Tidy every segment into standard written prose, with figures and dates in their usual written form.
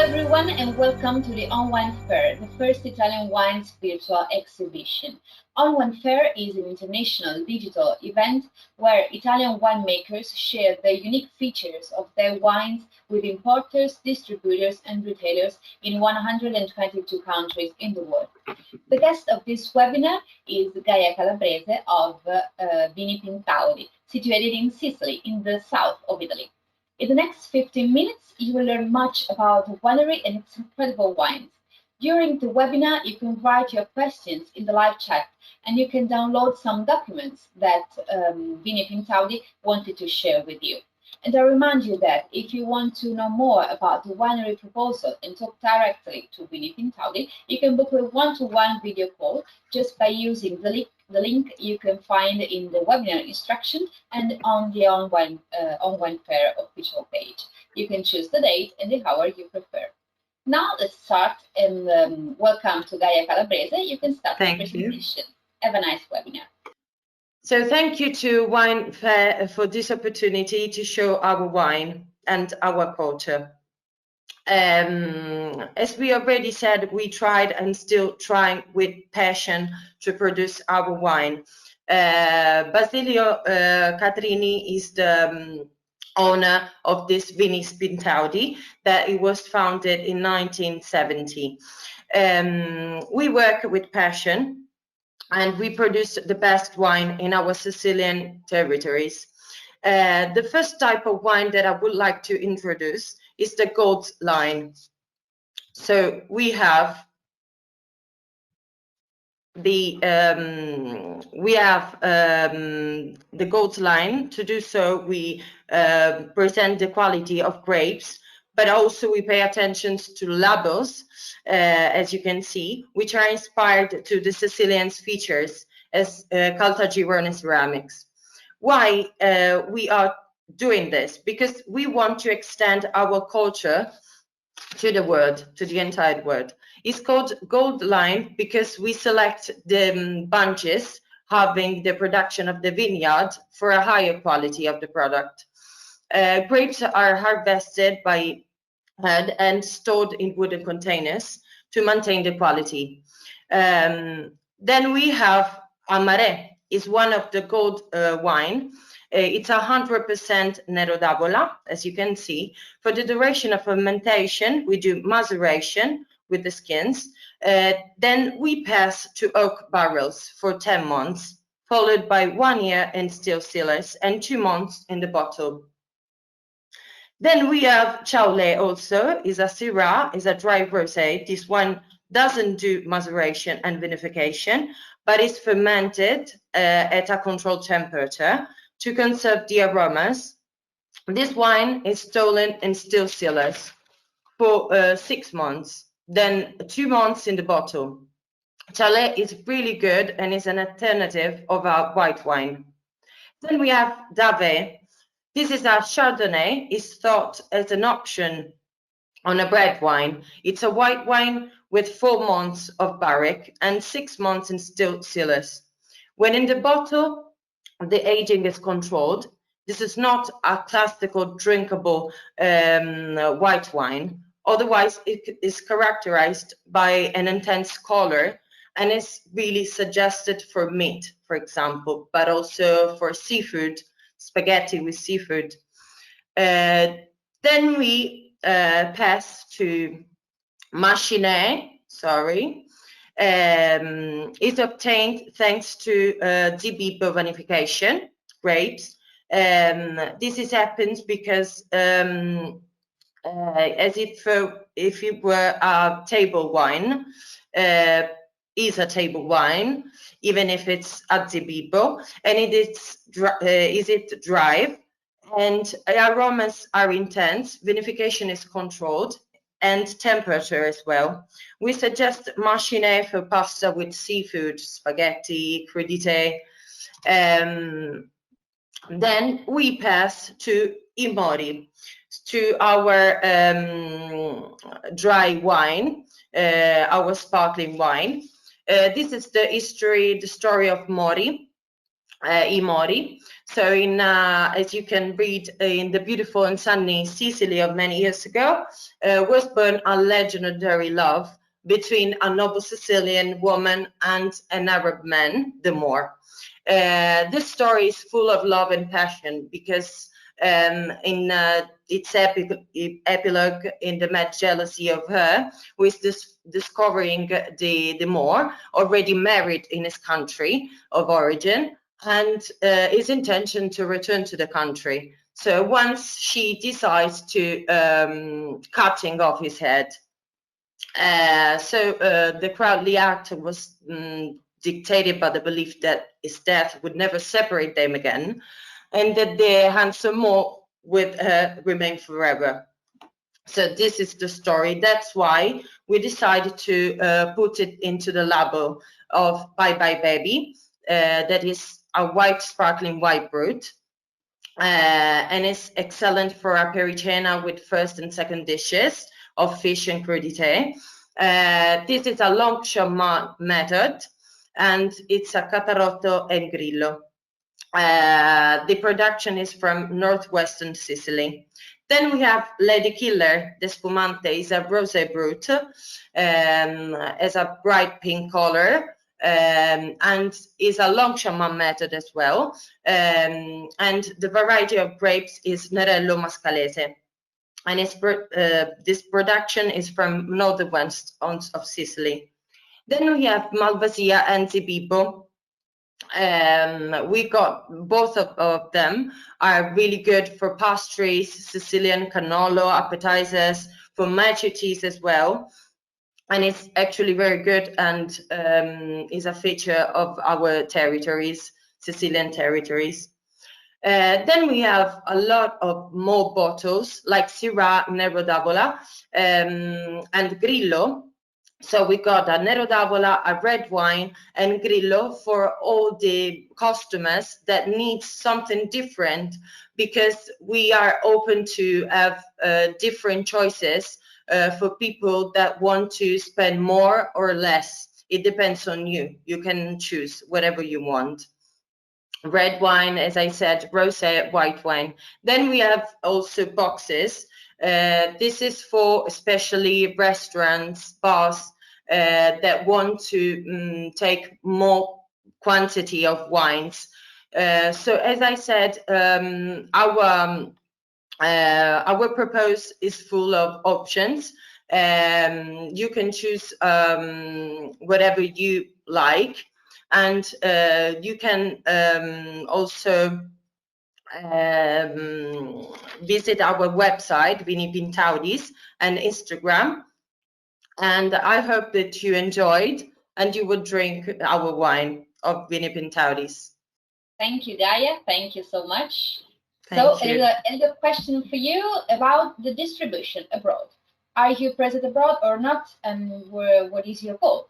everyone, and welcome to the On Wine Fair, the first Italian wines virtual exhibition. On Wine Fair is an international digital event where Italian winemakers share the unique features of their wines with importers, distributors, and retailers in 122 countries in the world. The guest of this webinar is Gaia Calabrese of VINI PINTAUDI, situated in Sicily, in the south of Italy. In the next 15 minutes, you will learn much about the winery and its incredible wines. During the webinar, you can write your questions in the live chat, and you can download some documents that VINI PINTAUDI wanted to share with you. And I remind you that if you want to know more about the winery proposal and talk directly to VINI PINTAUDI, you can book a one-to-one video call just by using the link you can find in the webinar instruction and on the On Wine Fair official page. You can choose the date and the hour you prefer. Now let's start, and welcome to Gaia Calabrese. You can start the presentation. Have a nice webinar. So thank you to Wine Fair for this opportunity to show our wine and our culture. As we already said, we tried and still trying with passion to produce our wine. Basilio Catrini is the owner of this VINI PINTAUDI, that it was founded in 1970. We work with passion, and we produce the best wine in our Sicilian territories. The first type of wine that I would like to introduce is the gold line. So we have the gold line. To do so, we present the quality of grapes, but also we pay attention to labels, as you can see, which are inspired to the Sicilian features as Caltagirone ceramics. Why we are doing this? Because we want to extend our culture to the world, to the entire world. It's called gold line because we select the bunches having the production of the vineyard for a higher quality of the product. Grapes are harvested by hand and stored in wooden containers to maintain the quality. Then we have Amare, is one of the gold wine. It's 100% Nero d'Avola, as you can see. For the duration of fermentation, we do maceration with the skins. Then we pass to oak barrels for 10 months, followed by 1 year in still cellars and 2 months in the bottle. Then we have Chaulé also, is a Syrah, is a dry rosé. This one doesn't do maceration and vinification, but is fermented at a controlled temperature to conserve the aromas. This wine is stolen in still cellars for 6 months, then 2 months in the bottle. Chalet is really good and is an alternative of our white wine. Then we have Davé. This is a Chardonnay, is thought as an option on a red wine. It's a white wine with 4 months of barrique and 6 months in still cellars. When in the bottle, the aging is controlled. This is not a classical drinkable white wine. Otherwise, it is characterized by an intense color and is really suggested for meat, for example, but also for seafood, spaghetti with seafood. Then we pass to Machiné, is obtained thanks to Zibibo vinification, grapes. This happens because as if it were a table wine, is a table wine, even if it's a Zibibo, and it is dry, and aromas are intense, vinification is controlled, and temperature as well. We suggest Machiné for pasta with seafood, spaghetti, crudité. Then we pass to Imori, to our dry wine, our sparkling wine. This is the history, the story of Mori. I Mori. So as you can read in the beautiful and sunny Sicily of many years ago, was born a legendary love between a noble Sicilian woman and an Arab man, the Moor. This story is full of love and passion because in its epilogue in the mad jealousy of her, who is discovering the Moor, already married in his country of origin, and his intention to return to the country. So once she decides to cutting off his head. The cowardly act was dictated by the belief that his death would never separate them again, and that the handsome Moor would remain forever. So this is the story. That's why we decided to put it into the label of Bye Bye Baby. That is a white, sparkling white brut. And it's excellent for a pericena with first and second dishes of fish and crudité. This is a long-shot method, and it's a catarotto and grillo. The production is from northwestern Sicily. Then we have Lady Killer. The spumante is a rosé brut, has a bright pink color, and is a Longshanman method as well. And the variety of grapes is Nerello Mascalese. And this production is from northwest of Sicily. Then we have Malvasia and Zibibo. We got both of them are really good for pastries, Sicilian cannolo, appetizers, for macho cheese as well. And it's actually very good and is a feature of our territories, Sicilian territories. Then we have a lot of more bottles like Syrah, Nero d'Avola, and Grillo. So we got a Nero d'Avola, a red wine, and Grillo for all the customers that need something different, because we are open to have different choices for people that want to spend more or less. It depends on you. You can choose whatever you want. Red wine, as I said, rosé, white wine. Then we have also boxes. This is for especially restaurants, bars that want to take more quantity of wines. So as I said, our propose is full of options. You can choose whatever you like. And you can also visit our website, VINI PINTAUDI, and Instagram. And I hope that you enjoyed and you would drink our wine of VINI PINTAUDI. Thank you, Gaia. Thank you so much. Thank you. And a question for you about the distribution abroad. Are you present abroad or not? And what is your goal?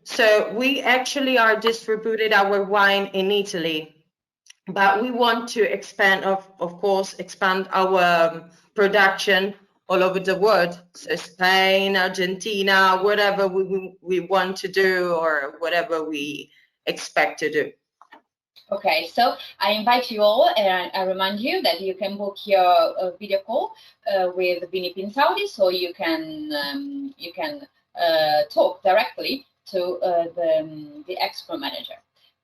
So we actually are distributed our wine in Italy, but we want to expand, of course, expand our production all over the world. So Spain, Argentina, whatever we want to do or whatever we expect to do. Okay, so I invite you all, and I remind you that you can book your video call with VINI PINTAUDI, so you can talk directly to the expo manager.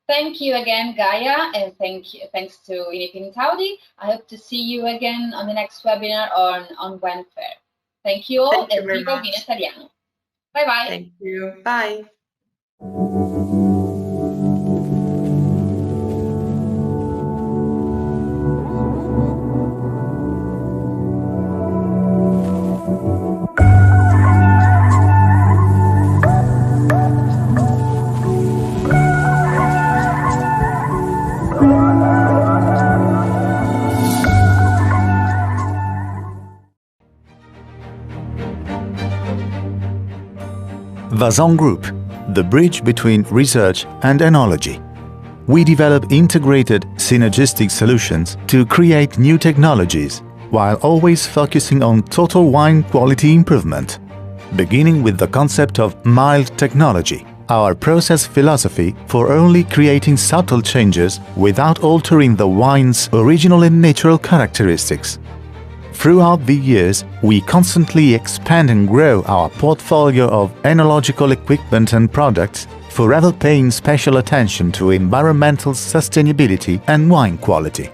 Thank you again, Gaia, and thanks to VINI PINTAUDI. I hope to see you again on the next webinar on Wine Fair. Thank you all, and viva Vino Italiano. Bye bye. Thank you. Bye. Vazon Group, the bridge between research and enology. We develop integrated, synergistic solutions to create new technologies, while always focusing on total wine quality improvement. Beginning with the concept of mild technology, our process philosophy for only creating subtle changes without altering the wine's original and natural characteristics. Throughout the years, we constantly expand and grow our portfolio of enological equipment and products, forever paying special attention to environmental sustainability and wine quality.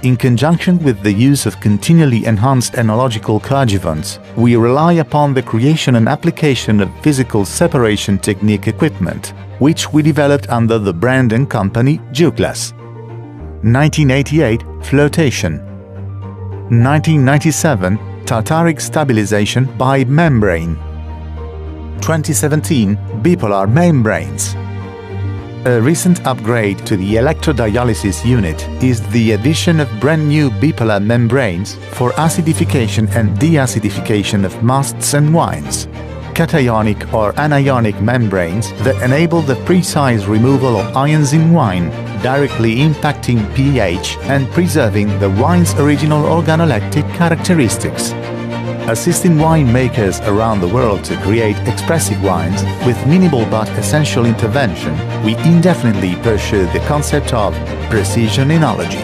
In conjunction with the use of continually enhanced enological coadjuvants, we rely upon the creation and application of physical separation technique equipment, which we developed under the brand and company Douglas. 1988 Flotation. 1997 Tartaric stabilization by membrane. 2017 Bipolar membranes. A recent upgrade to the electrodialysis unit is the addition of brand new bipolar membranes for acidification and deacidification of musts and wines. Cationic or anionic membranes that enable the precise removal of ions in wine, directly impacting pH and preserving the wine's original organoleptic characteristics. Assisting winemakers around the world to create expressive wines with minimal but essential intervention, we indefinitely pursue the concept of precision enology.